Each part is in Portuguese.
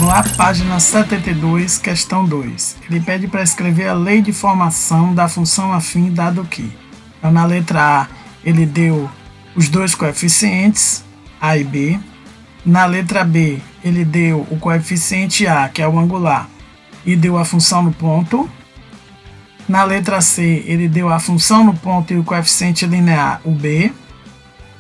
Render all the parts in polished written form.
Vamos lá, página 72, questão 2. Ele pede para escrever a lei de formação da função afim, dado que, então, na letra A, ele deu os dois coeficientes, A e B. Na letra B, ele deu o coeficiente A, que é o angular, e deu a função no ponto. Na letra C, ele deu a função no ponto e o coeficiente linear, o B.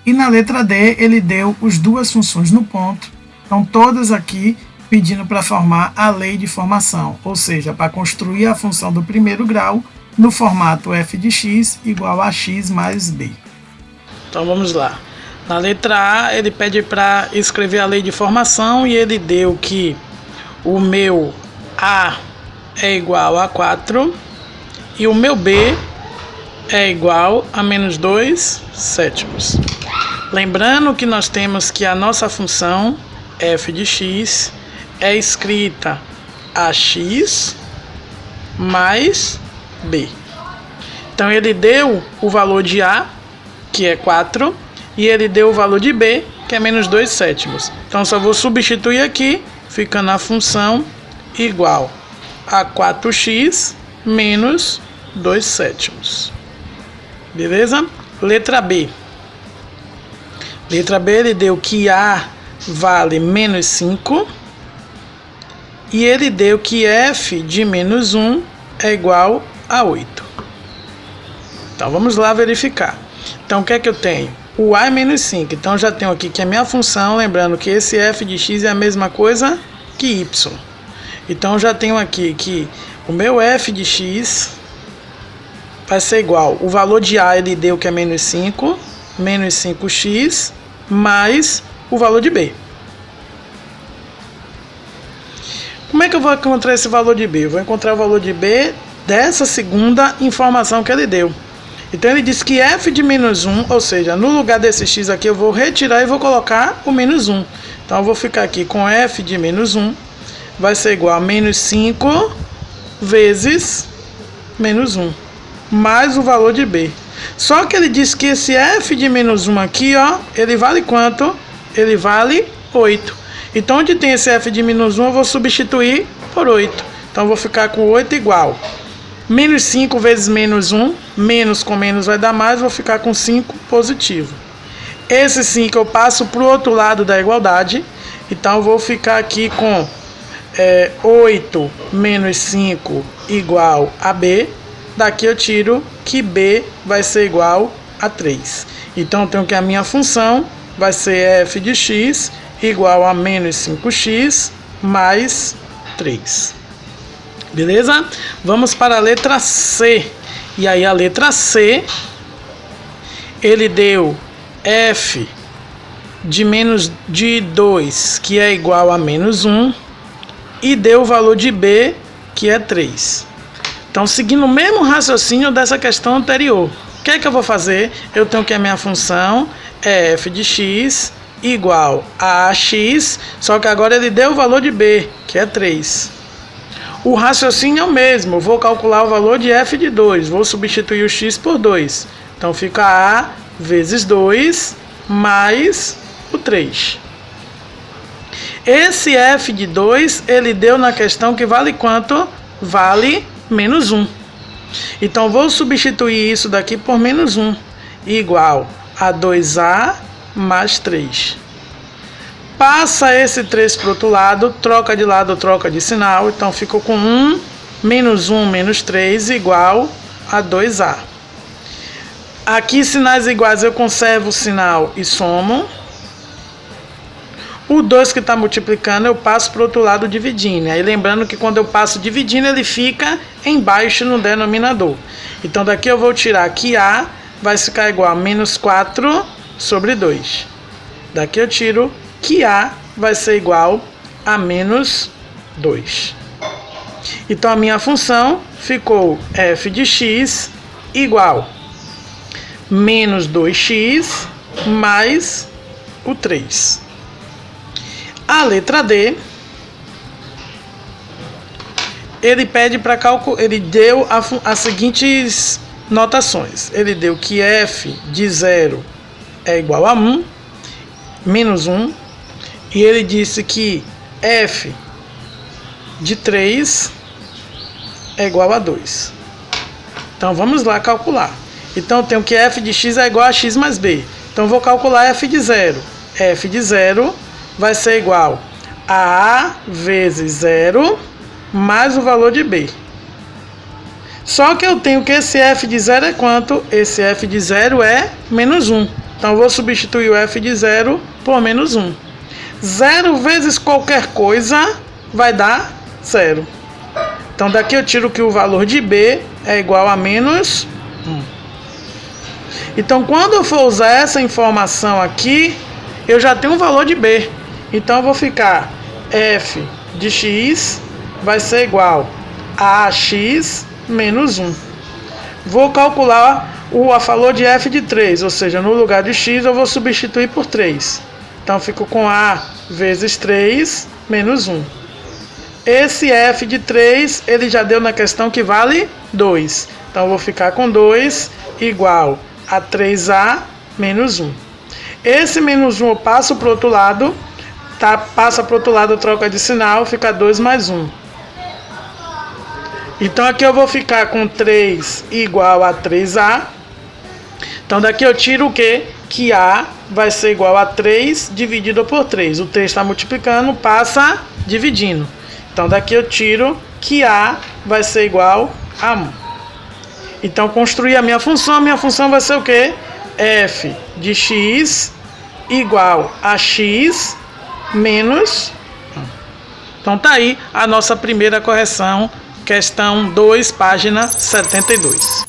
E na letra D, ele deu as duas funções no ponto. Então, todas aqui pedindo para formar a lei de formação, ou seja, para construir a função do primeiro grau no formato f de x igual a x mais b. Então, vamos lá. Na letra A, ele pede para escrever a lei de formação e ele deu que o meu A é igual a 4 e o meu B é igual a menos 2 sétimos. Lembrando que nós temos que a nossa função f de x é escrita ax mais b. Então ele deu o valor de A, que é 4, e ele deu o valor de B, que é menos 2 sétimos. Então só vou substituir aqui, ficando a função igual a 4x menos 2 sétimos. Beleza? Letra B. Letra B, ele deu que A vale menos 5 e ele deu que f de menos 1 é igual a 8. Então vamos lá verificar. Então o que é que eu tenho? O A é menos 5, então já tenho aqui que a minha função, lembrando que esse f de x é a mesma coisa que y. Então já tenho aqui que o meu f de x vai ser igual, o valor de A ele deu que é menos 5, menos 5x, mais o valor de B. Como é que eu vou encontrar esse valor de B? Eu vou encontrar o valor de B dessa segunda informação que ele deu. Então ele disse que f de menos 1, ou seja, no lugar desse x aqui eu vou retirar e vou colocar o menos 1. Então eu vou ficar aqui com f de menos 1, vai ser igual a menos 5 vezes menos 1, mais o valor de B. Só que ele disse que esse f de menos 1 aqui, ó, ele vale quanto? Ele vale 8. Então, onde tem esse f de menos 1, eu vou substituir por 8. Então, eu vou ficar com 8 igual. Menos 5 vezes menos 1, menos com menos vai dar mais, vou ficar com 5 positivo. Esse 5 eu passo para o outro lado da igualdade. Então, eu vou ficar aqui com 8 menos 5 igual a B. Daqui eu tiro que B vai ser igual a 3. Então, eu tenho que a minha função vai ser f de x igual a menos 5x mais 3. Beleza? Vamos para a letra C. E aí a letra C, ele deu f de 2, que é igual a menos 1, e deu o valor de B, que é 3. Então, seguindo o mesmo raciocínio dessa questão anterior, o que é que eu vou fazer? Eu tenho que a minha função é f de x igual a x, só que agora ele deu o valor de B, que é 3. O raciocínio é o mesmo, eu vou calcular o valor de f de 2, vou substituir o x por 2. Então fica a vezes 2 mais o 3. Esse f de 2, ele deu na questão que vale quanto? Vale menos 1. Então vou substituir isso daqui por menos 1, igual a 2a mais 3. Passa esse 3 para o outro lado, troca de sinal. Então, ficou com 1 menos 1 menos 3 igual a 2a. Aqui, sinais iguais, eu conservo o sinal e somo. O 2 que está multiplicando, eu passo para o outro lado dividindo. Aí, lembrando que quando eu passo dividindo, ele fica embaixo no denominador. Então, daqui eu vou tirar que a vai ficar igual a menos 4 sobre 2. Daqui eu tiro que a vai ser igual a menos 2. Então, a minha função ficou f de x igual menos 2x mais o 3. A letra D, ele pede para calcular, ele deu as seguintes notações. Ele deu que f de 0 é igual a 1, menos 1, e ele disse que f de 3 é igual a 2. Então vamos lá calcular. Então eu tenho que f de x é igual a x mais b. Então eu vou calcular f de 0. F de 0 vai ser igual a A vezes 0 mais o valor de B. Só que eu tenho que esse f de 0 é quanto? Esse f de 0 é menos 1. Então eu vou substituir o f de 0 por menos 1. 0 vezes qualquer coisa vai dar 0. Então daqui eu tiro que o valor de B é igual a menos 1. Então quando eu for usar essa informação aqui, eu já tenho um valor de B. Então eu vou ficar f de x vai ser igual a x menos 1. Vou calcular o valor de f de 3, ou seja, no lugar de x eu vou substituir por 3. Então fico com a vezes 3 menos 1. Esse f de 3, ele já deu na questão que vale 2. Então eu vou ficar com 2 igual a 3a menos 1. Esse menos 1 eu passo para o outro lado, tá? Passa para o outro lado, troca de sinal, fica 2 mais 1. Então aqui eu vou ficar com 3 igual a 3a. Então daqui eu tiro o quê? Que a vai ser igual a 3 dividido por 3. O 3 está multiplicando, passa dividindo. Então daqui eu tiro que a vai ser igual a 1. Então construir a minha função vai ser o quê? F de x igual a x menos 1. Então tá aí a nossa primeira correção, questão 2, página 72.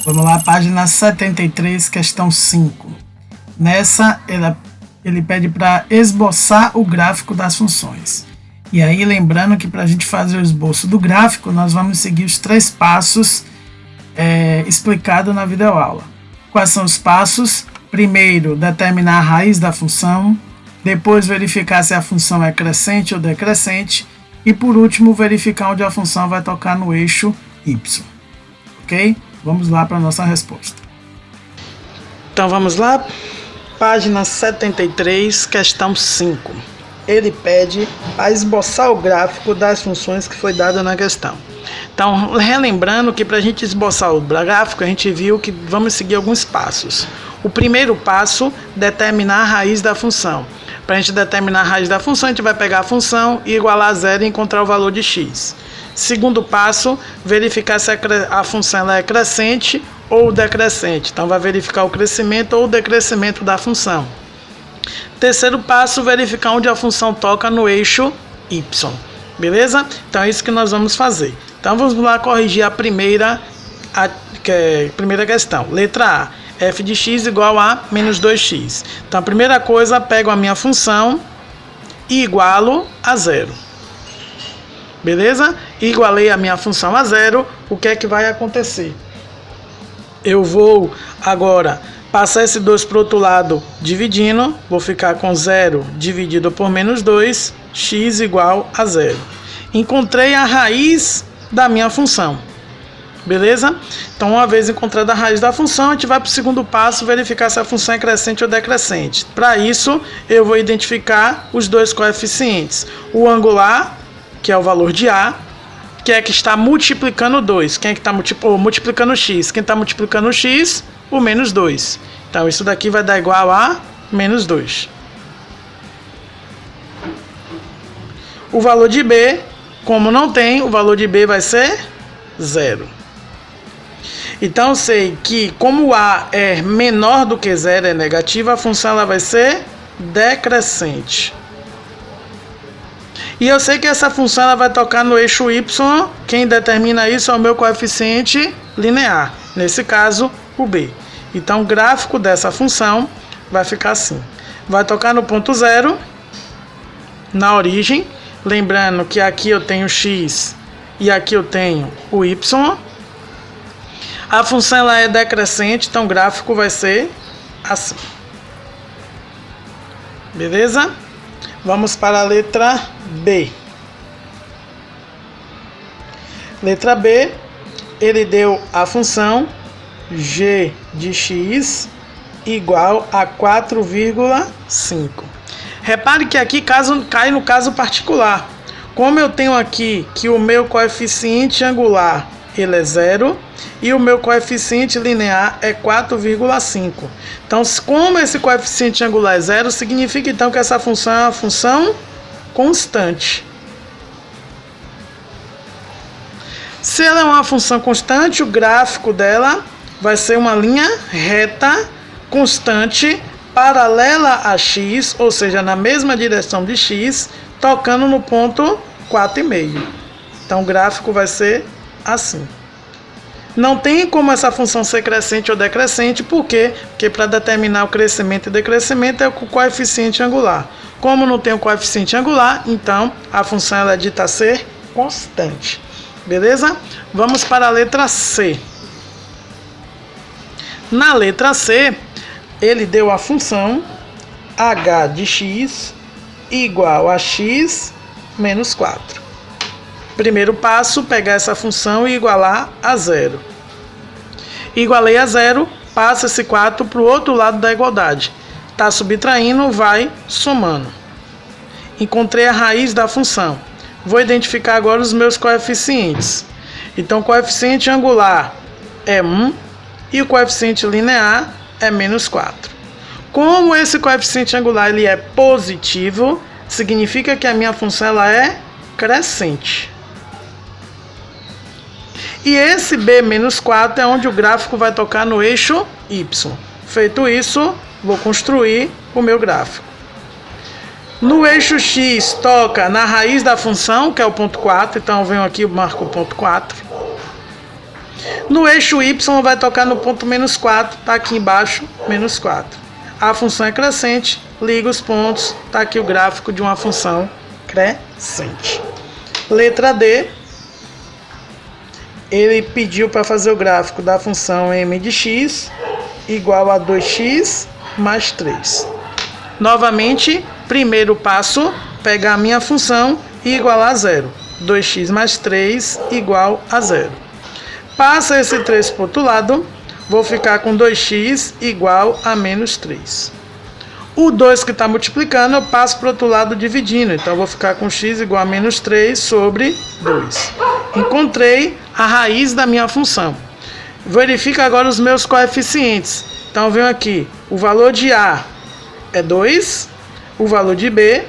Vamos lá, página 73, questão 5. Nessa, ele pede para esboçar o gráfico das funções. E aí, lembrando que para a gente fazer o esboço do gráfico, nós vamos seguir os 3 passos explicados na videoaula. Quais são os passos? Primeiro, determinar a raiz da função. Depois, verificar se a função é crescente ou decrescente. E por último, verificar onde a função vai tocar no eixo y. Ok? Vamos lá para a nossa resposta. Então vamos lá. Página 73, questão 5. Ele pede para esboçar o gráfico das funções que foi dado na questão. Então, relembrando que para a gente esboçar o gráfico, a gente viu que vamos seguir alguns passos. O primeiro passo, determinar a raiz da função. Para a gente determinar a raiz da função, a gente vai pegar a função e igualar a zero e encontrar o valor de x. Segundo passo, verificar se a função ela é crescente ou decrescente. Então, vai verificar o crescimento ou o decrescimento da função. Terceiro passo, verificar onde a função toca no eixo y. Beleza? Então, é isso que nós vamos fazer. Então, vamos lá corrigir a primeira questão. Letra A. F de x igual a menos 2x. Então, a primeira coisa, pego a minha função e igualo a zero. Beleza? Igualei a minha função a zero. O que é que vai acontecer? Eu vou agora passar esse 2 para o outro lado dividindo. Vou ficar com 0 dividido por menos 2. X igual a zero. Encontrei a raiz da minha função. Beleza? Então, uma vez encontrada a raiz da função, a gente vai para o segundo passo, verificar se a função é crescente ou decrescente. Para isso, eu vou identificar os dois coeficientes. O angular, que é o valor de A, que é que está multiplicando 2. Quem é que está multiplicando x? Quem está multiplicando x? O menos 2. Então, isso daqui vai dar igual a menos 2. O valor de B, como não tem, o valor de B vai ser 0. Então, eu sei que como A é menor do que 0, é negativa, a função ela vai ser decrescente. E eu sei que essa função ela vai tocar no eixo y. Quem determina isso é o meu coeficiente linear. Nesse caso, o B. Então, o gráfico dessa função vai ficar assim. Vai tocar no ponto 0, na origem. Lembrando que aqui eu tenho x e aqui eu tenho o y. A função ela é decrescente, então o gráfico vai ser assim. Beleza? Vamos para a letra B. Letra B, ele deu a função g de x igual a 4,5. Repare que aqui cai no caso particular. Como eu tenho aqui que o meu coeficiente angular ele é 0 e o meu coeficiente linear é 4,5. Então, como esse coeficiente angular é 0, significa então que essa função é uma função constante. Se ela é uma função constante, o gráfico dela vai ser uma linha reta constante paralela a x, ou seja, na mesma direção de x, tocando no ponto 4,5. Então o gráfico vai ser assim. Não tem como essa função ser crescente ou decrescente, por quê? Porque para determinar o crescimento e decrescimento é o coeficiente angular. Como não tem o coeficiente angular, então a função ela é dita ser constante. Beleza? Vamos para a letra C. Na letra C, ele deu a função h de x igual a x menos 4. Primeiro passo, pegar essa função e igualar a 0. Igualei a 0, passa esse 4 para o outro lado da igualdade. Está subtraindo, vai somando. Encontrei a raiz da função. Vou identificar agora os meus coeficientes. Então, o coeficiente angular é 1 e o coeficiente linear é menos 4. Como esse coeficiente angular ele é positivo, significa que a minha função ela é crescente. E esse b menos 4 é onde o gráfico vai tocar no eixo y. Feito isso, vou construir o meu gráfico. No eixo x toca na raiz da função, que é o ponto 4, então eu venho aqui e marco o ponto 4. No eixo y vai tocar no ponto menos 4, está aqui embaixo, menos 4. A função é crescente, liga os pontos, está aqui o gráfico de uma função crescente. Letra D, ele pediu para fazer o gráfico da função m de x igual a 2x mais 3. Novamente, primeiro passo, pegar a minha função e igualar a 0. 2x mais 3 igual a 0. Passa esse 3 para o outro lado, vou ficar com 2x igual a menos 3. O 2 que está multiplicando, eu passo para o outro lado dividindo. Então, eu vou ficar com x igual a menos 3 sobre 2. Encontrei a raiz da minha função. Verifica agora os meus coeficientes. Então, eu venho aqui, o valor de A é 2, o valor de B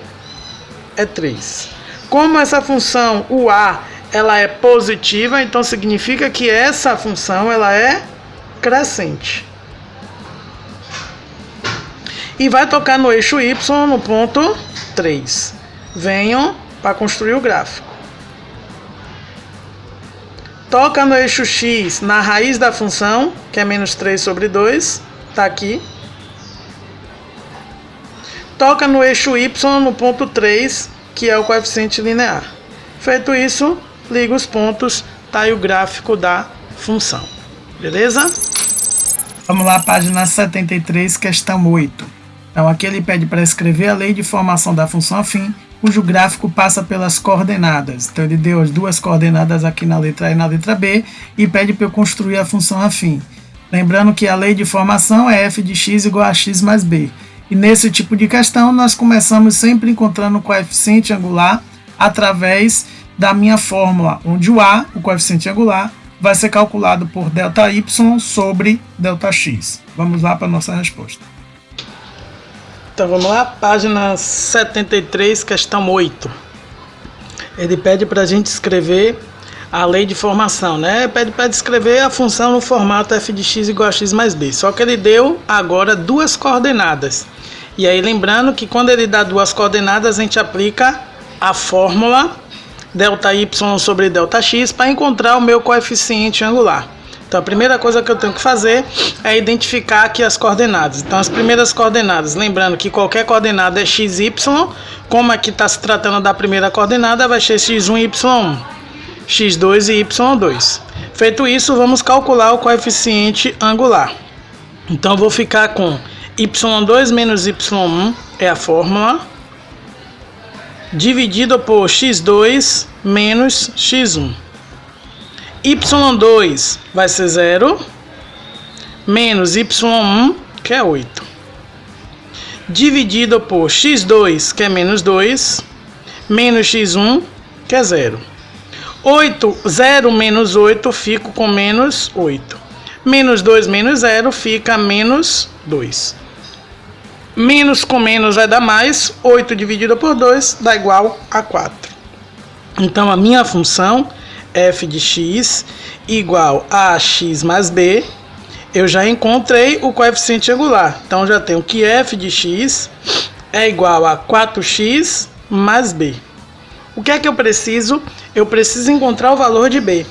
é 3. Como essa função, o A, ela é positiva, então significa que essa função ela é crescente. E vai tocar no eixo y no ponto 3. Venho para construir o gráfico. Toca no eixo x na raiz da função, que é menos 3 sobre 2, está aqui. Toca no eixo y no ponto 3, que é o coeficiente linear. Feito isso, liga os pontos, tá aí o gráfico da função. Beleza? Vamos lá, página 73, questão 8. Então, aqui ele pede para escrever a lei de formação da função afim, cujo gráfico passa pelas coordenadas. Então, ele deu as duas coordenadas aqui na letra A e na letra B e pede para eu construir a função afim. Lembrando que a lei de formação é f de x igual a x mais b. E nesse tipo de questão, nós começamos sempre encontrando o coeficiente angular através da minha fórmula, onde o A, o coeficiente angular, vai ser calculado por ΔY sobre ΔX. Vamos lá para a nossa resposta. Então vamos lá, página 73, questão 8. Ele pede para a gente escrever a lei de formação, né? Pede para descrever a função no formato f de x igual a x mais b. Só que ele deu agora duas coordenadas. E aí lembrando que quando ele dá duas coordenadas, a gente aplica a fórmula ΔY sobre ΔX para encontrar o meu coeficiente angular. Então a primeira coisa que eu tenho que fazer é identificar aqui as coordenadas. Então as primeiras coordenadas, lembrando que qualquer coordenada é x, y, como aqui está se tratando da primeira coordenada, vai ser x1 e y1, x2 e y2. Feito isso, vamos calcular o coeficiente angular. Então eu vou ficar com y2 menos y1 é a fórmula, dividido por x2 menos x1. y2 vai ser 0, menos y1, que é 8. Dividido por x2, que é menos 2, menos x1, que é 0. 0 menos 8, fico com menos 8. Menos 2 menos 0 fica menos 2. Menos com menos vai dar mais. 8 dividido por 2 dá igual a 4. Então, a minha função f de x igual a x mais b. Eu já encontrei o coeficiente angular. Então, já tenho que f de x é igual a 4x mais b. O que é que eu preciso? Eu preciso encontrar o valor de b.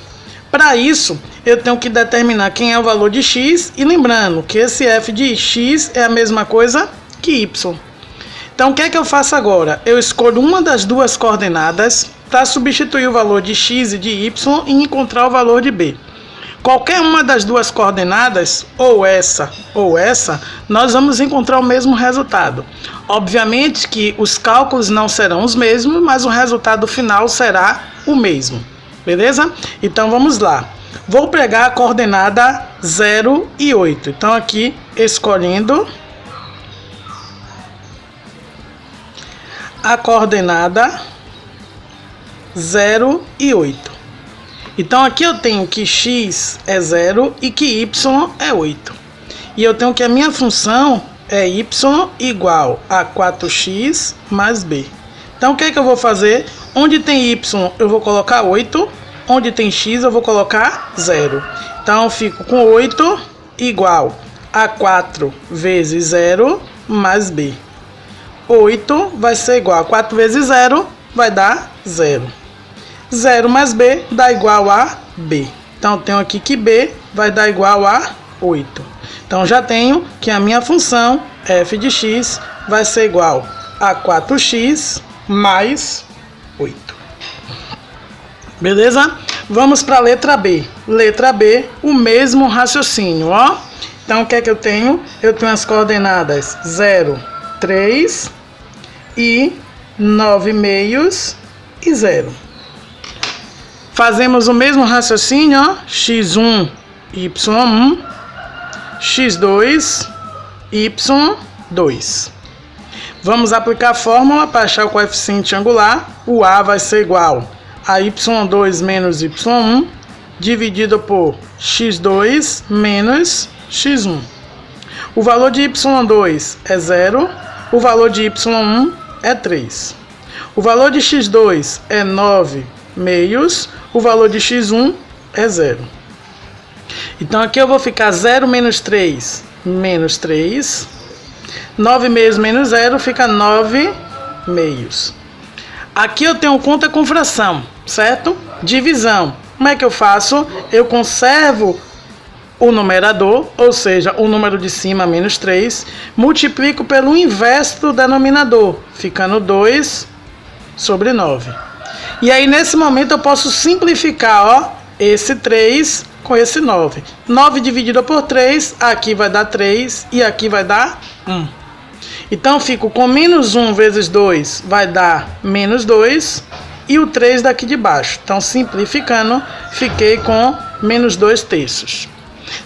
Para isso, eu tenho que determinar quem é o valor de x. E lembrando que esse f de x é a mesma coisa que y. Então, o que é que eu faço agora? Eu escolho uma das duas coordenadas para substituir o valor de x e de y e encontrar o valor de b. Qualquer uma das duas coordenadas, ou essa, nós vamos encontrar o mesmo resultado. Obviamente que os cálculos não serão os mesmos, mas o resultado final será o mesmo. Beleza? Então vamos lá. Vou pegar a coordenada 0 e 8. Então aqui, escolhendo a coordenada 0 e 8. Então, aqui eu tenho que x é 0 e que y é 8. E eu tenho que a minha função é y igual a 4x mais b. Então, o que é que eu vou fazer? Onde tem y, eu vou colocar 8. Onde tem x, eu vou colocar 0. Então, eu fico com 8 igual a 4 vezes 0 mais b. 8 vai ser igual a 4 vezes 0, vai dar 0. 0 mais b dá igual a b. Então, eu tenho aqui que b vai dar igual a 8. Então, já tenho que a minha função f de x vai ser igual a 4x mais 8. Beleza? Vamos para a letra b. Letra b, o mesmo raciocínio, ó. Então, o que é que eu tenho? Eu tenho as coordenadas 0, 3 e 9 meios e 0. Fazemos o mesmo raciocínio, ó, x1, y1, x2, y2. Vamos aplicar a fórmula para achar o coeficiente angular. O A vai ser igual a y2 menos y1, dividido por x2 menos x1. O valor de y2 é 0, o valor de y1 é 3. O valor de x2 é 9 meios, o valor de x1 é 0. Então, aqui eu vou ficar 0 menos 3, menos 3. 9 meios menos 0 fica 9 meios. Aqui eu tenho conta com fração, certo? Divisão. Como é que eu faço? Eu conservo o numerador, ou seja, o número de cima menos 3, multiplico pelo inverso do denominador, ficando 2 sobre 9. E aí, nesse momento, eu posso simplificar, ó, esse 3 com esse 9. 9 dividido por 3, aqui vai dar 3 e aqui vai dar 1. Então, fico com menos 1 vezes 2, vai dar menos 2, e o 3 daqui de baixo. Então, simplificando, fiquei com menos 2 terços.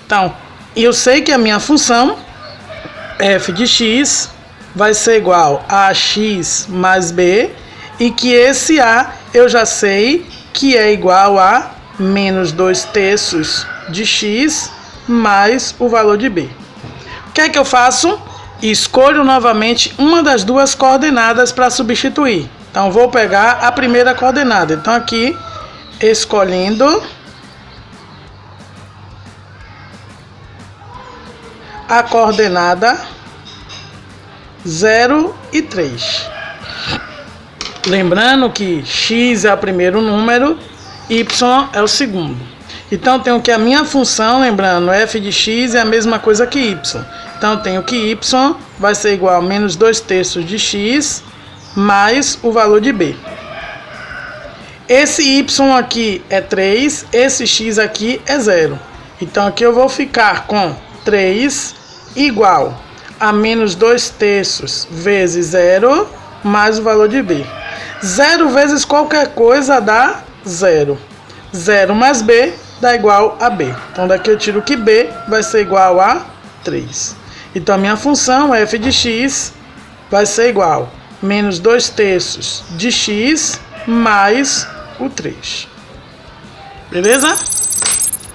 Então, eu sei que a minha função, f de x, vai ser igual a x mais b, e que esse a eu já sei que é igual a menos 2 terços de x mais o valor de b. O que é que eu faço? Escolho novamente uma das duas coordenadas para substituir. Então, vou pegar a primeira coordenada. Então, aqui, escolhendo a coordenada 0 e 3. Lembrando que x é o primeiro número, y é o segundo. Então, tenho que a minha função, lembrando, f de x é a mesma coisa que y. Então, tenho que y vai ser igual a menos 2 terços de x mais o valor de b. Esse y aqui é 3, esse x aqui é 0. Então, aqui eu vou ficar com 3 igual a menos 2 terços vezes 0 mais o valor de b. 0 vezes qualquer coisa dá 0. 0 mais b dá igual a b. Então, daqui eu tiro que b vai ser igual a 3. Então, a minha função, f de x, vai ser igual a menos 2 terços de x mais o 3. Beleza?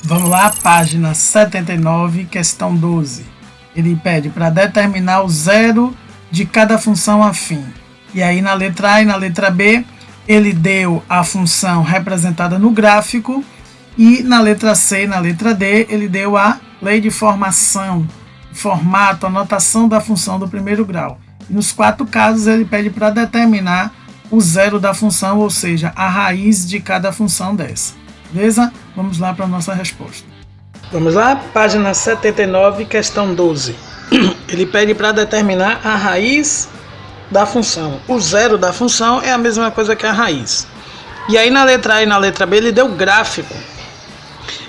Vamos lá, página 79, questão 12. Ele pede para determinar o zero de cada função afim. E aí na letra A e na letra B, ele deu a função representada no gráfico. E na letra C e na letra D, ele deu a lei de formação, formato, anotação da função do primeiro grau. E nos 4 casos, ele pede para determinar o zero da função, ou seja, a raiz de cada função dessa. Beleza? Vamos lá para a nossa resposta. Vamos lá, página 79, questão 12. Ele pede para determinar a raiz da função. O zero da função é a mesma coisa que a raiz. E aí na letra A e na letra B ele deu gráfico.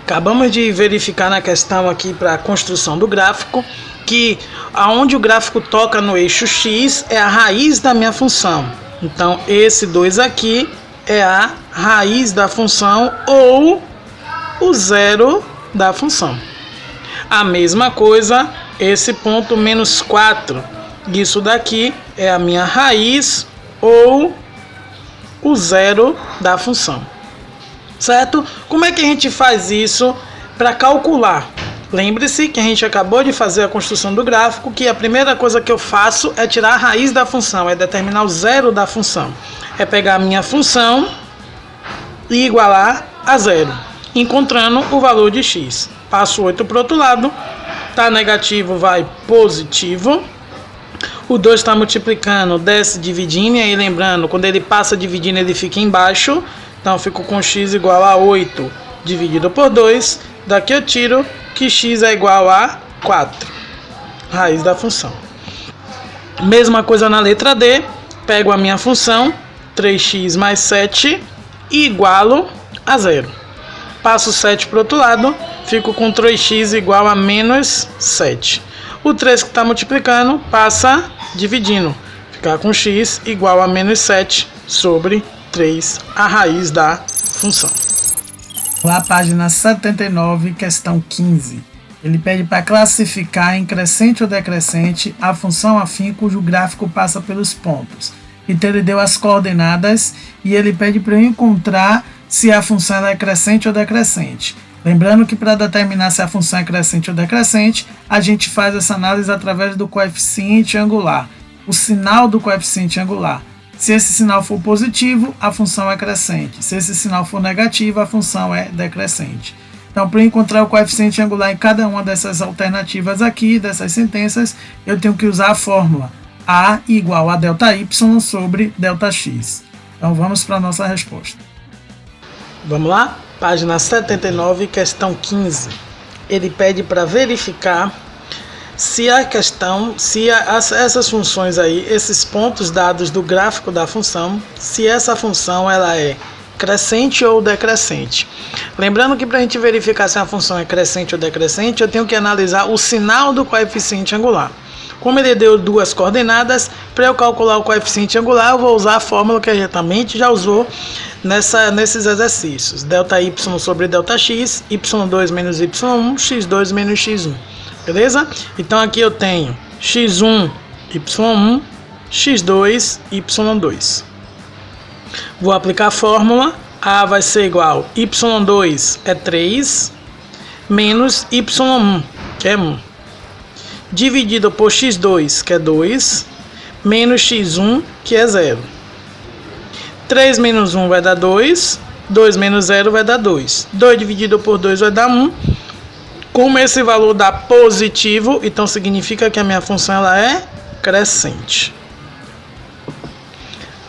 Acabamos de verificar na questão aqui para a construção do gráfico que aonde o gráfico toca no eixo X é a raiz da minha função. Então esse 2 aqui é a raiz da função ou o zero da função. A mesma coisa, esse ponto menos 4, isso daqui é a minha raiz ou o zero da função. Certo? Como é que a gente faz isso para calcular? Lembre-se que a gente acabou de fazer a construção do gráfico, que a primeira coisa que eu faço é tirar a raiz da função, é determinar o zero da função. É pegar a minha função e igualar a zero, encontrando o valor de x. Passo 8 para o outro lado, tá negativo, vai positivo. O 2 está multiplicando, desce dividindo, e aí lembrando, quando ele passa dividindo ele fica embaixo. Então eu fico com x igual a 8 dividido por 2. Daqui eu tiro que x é igual a 4. Raiz da função. Mesma coisa na letra D. Pego a minha função, 3x mais 7, e igualo a 0. Passo 7 para o outro lado, fico com 3x igual a menos 7. O 3 que está multiplicando passa dividindo. Ficar com x igual a menos 7 sobre 3, a raiz da função. Lá, página 79, questão 15. Ele pede para classificar em crescente ou decrescente a função afim cujo gráfico passa pelos pontos. Então ele deu as coordenadas e ele pede para eu encontrar se a função é crescente ou decrescente. Lembrando que para determinar se a função é crescente ou decrescente, a gente faz essa análise através do coeficiente angular, o sinal do coeficiente angular. Se esse sinal for positivo, a função é crescente. Se esse sinal for negativo, a função é decrescente. Então, para encontrar o coeficiente angular em cada uma dessas alternativas aqui, dessas sentenças, eu tenho que usar a fórmula A igual a ΔY sobre ΔX. Então, vamos para a nossa resposta. Vamos lá? Página 79, questão 15. Ele pede para verificar se a questão, essas funções aí, esses pontos dados do gráfico da função, se essa função ela é crescente ou decrescente. Lembrando que para a gente verificar se a função é crescente ou decrescente, eu tenho que analisar o sinal do coeficiente angular. Como ele deu 2 coordenadas, para eu calcular o coeficiente angular, eu vou usar a fórmula que a gente também já usou nesses exercícios. ΔY sobre ΔX, y2 menos y1, x2 menos x1. Beleza? Então aqui eu tenho x1, y1, x2, y2. Vou aplicar a fórmula. A vai ser igual a y2 é 3, menos y1, que é 1. Dividido por x2, que é 2, menos x1, que é 0. 3 menos 1 vai dar 2, 2 menos 0 vai dar 2. 2 dividido por 2 vai dar 1. Como esse valor dá positivo, então significa que a minha função ela é crescente.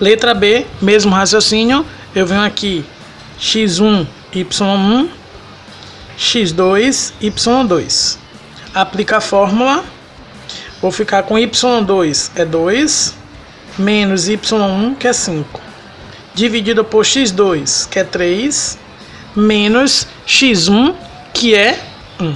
Letra B, mesmo raciocínio, eu venho aqui x1, y1, x2, y2. Aplica a fórmula, vou ficar com y2 é 2, menos y1 que é 5. Dividido por x2 que é 3, menos x1 que é 1.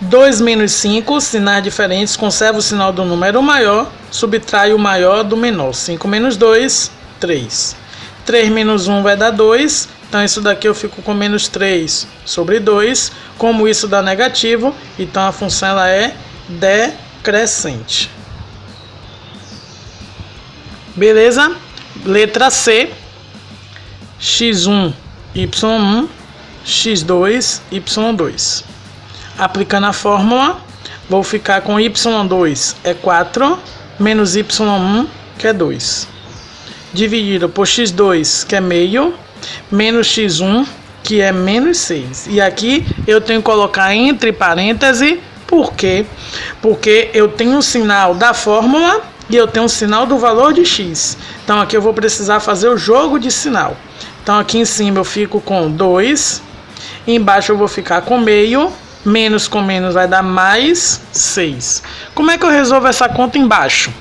2 menos 5, sinais diferentes, conserva o sinal do número maior, subtrai o maior do menor. 5 menos 2, 3. 3 menos 1 vai dar 2, então isso daqui eu fico com menos 3 sobre 2. Como isso dá negativo, então a função ela é decrescente. Beleza? Letra C, x1, y1, x2, y2. Aplicando a fórmula, vou ficar com y2 é 4, menos y1, que é 2. Dividido por x2, que é meio, menos x1, que é menos 6. E aqui eu tenho que colocar entre parênteses, por quê? Porque eu tenho o sinal da fórmula e eu tenho o sinal do valor de x. Então aqui eu vou precisar fazer o jogo de sinal. Então aqui em cima eu fico com 2, embaixo eu vou ficar com meio, menos com menos vai dar mais 6. Como é que eu resolvo essa conta embaixo?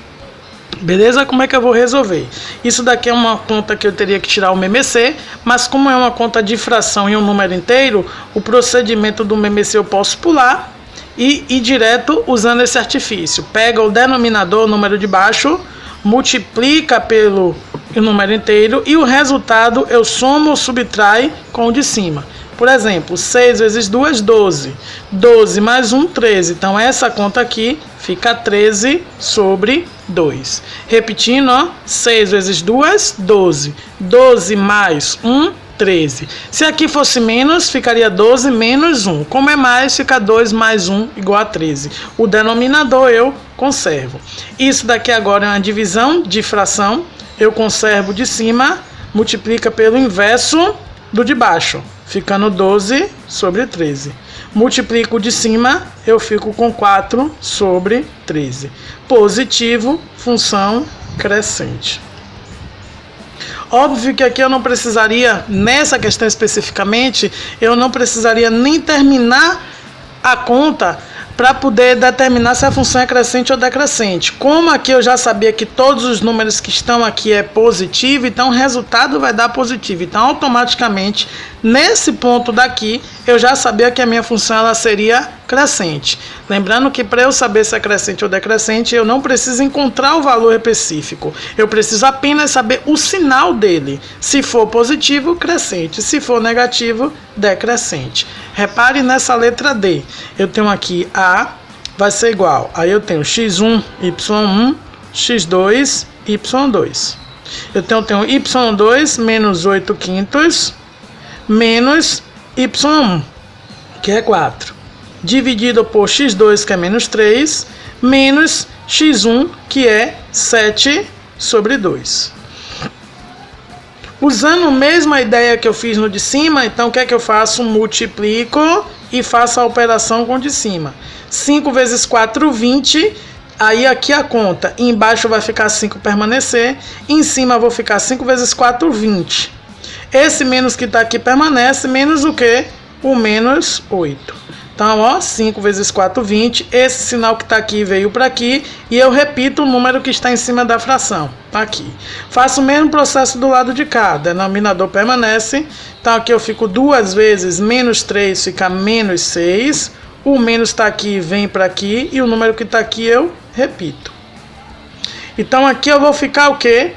Beleza? Como é que eu vou resolver? Isso daqui é uma conta que eu teria que tirar o MMC, mas como é uma conta de fração e um número inteiro, o procedimento do MMC eu posso pular e ir direto usando esse artifício. Pega o denominador, o número de baixo, multiplica pelo número inteiro e o resultado eu somo ou subtrai com o de cima. Por exemplo, 6 vezes 2, 12. 12 mais 1, 13. Então, essa conta aqui fica 13 sobre 2. Repetindo, ó, 6 vezes 2, 12. 12 mais 1, 13. Se aqui fosse menos, ficaria 12 menos 1. Como é mais, fica 2 mais 1 igual a 13. O denominador eu conservo. Isso daqui agora é uma divisão de fração. Eu conservo de cima, multiplica pelo inverso do de baixo, ficando 12 sobre 13. Multiplico de cima, eu fico com 4 sobre 13. Positivo, função crescente. Óbvio que aqui eu não precisaria, nessa questão especificamente, eu não precisaria nem terminar a conta para poder determinar se a função é crescente ou decrescente. Como aqui eu já sabia que todos os números que estão aqui é positivo, então o resultado vai dar positivo. Então, automaticamente, nesse ponto daqui, eu já sabia que a minha função ela seria crescente. Lembrando que para eu saber se é crescente ou decrescente, eu não preciso encontrar o valor específico. Eu preciso apenas saber o sinal dele. Se for positivo, crescente. Se for negativo, decrescente. Repare nessa letra D. Eu tenho aqui A, vai ser igual. Aí eu tenho x1, y1, x2, y2. Eu tenho y2 menos 8 quintos, menos y1, que é 4. Dividido por x2, que é menos 3, menos x1, que é 7 sobre 2. Usando a mesma ideia que eu fiz no de cima, então o que é que eu faço? Multiplico e faço a operação com o de cima. 5 vezes 4, 20. Aí aqui a conta. Embaixo vai ficar 5 permanecer. Em cima vou ficar 5 vezes 4, 20. Esse menos que está aqui permanece. Menos o quê? O menos 8. Então, ó, 5 vezes 4, 20. Esse sinal que está aqui veio para aqui. E eu repito o número que está em cima da fração. Tá aqui. Faço o mesmo processo do lado de cá. Denominador permanece. Então, aqui eu fico 2 vezes menos 3 fica menos 6. O menos está aqui, vem para aqui. E o número que está aqui eu repito. Então, aqui eu vou ficar o quê?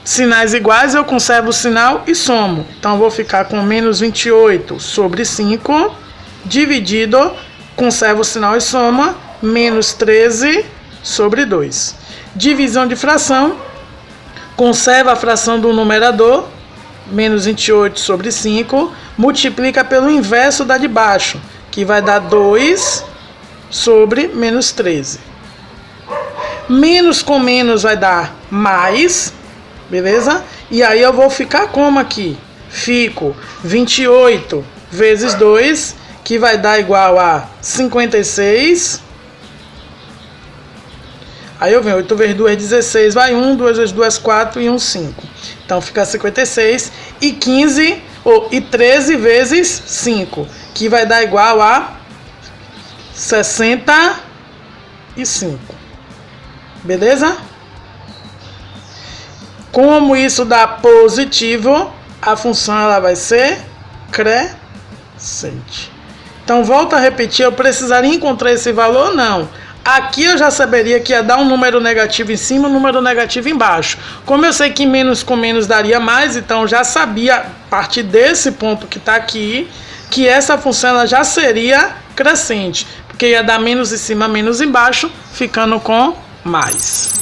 Sinais iguais, eu conservo o sinal e somo. Então, eu vou ficar com menos 28 sobre 5. Dividido, conserva o sinal e soma, menos 13 sobre 2. Divisão de fração, conserva a fração do numerador, menos 28 sobre 5, multiplica pelo inverso da de baixo, que vai dar 2 sobre menos 13. Menos com menos vai dar mais, beleza? E aí eu vou ficar como aqui? Fico 28 vezes 2, que vai dar igual a 56. Aí eu venho 8 vezes 2, 16, vai 1, 2 vezes 2, 4 e 1, 5. Então fica 56 e 15, e 13 vezes 5, que vai dar igual a 65. Beleza? Como isso dá positivo, a função ela vai ser crescente. Então, volto a repetir, eu precisaria encontrar esse valor? Não. Aqui eu já saberia que ia dar um número negativo em cima e um número negativo embaixo. Como eu sei que menos com menos daria mais, então eu já sabia, a partir desse ponto que está aqui, que essa função ela já seria crescente. Porque ia dar menos em cima, menos embaixo, ficando com mais.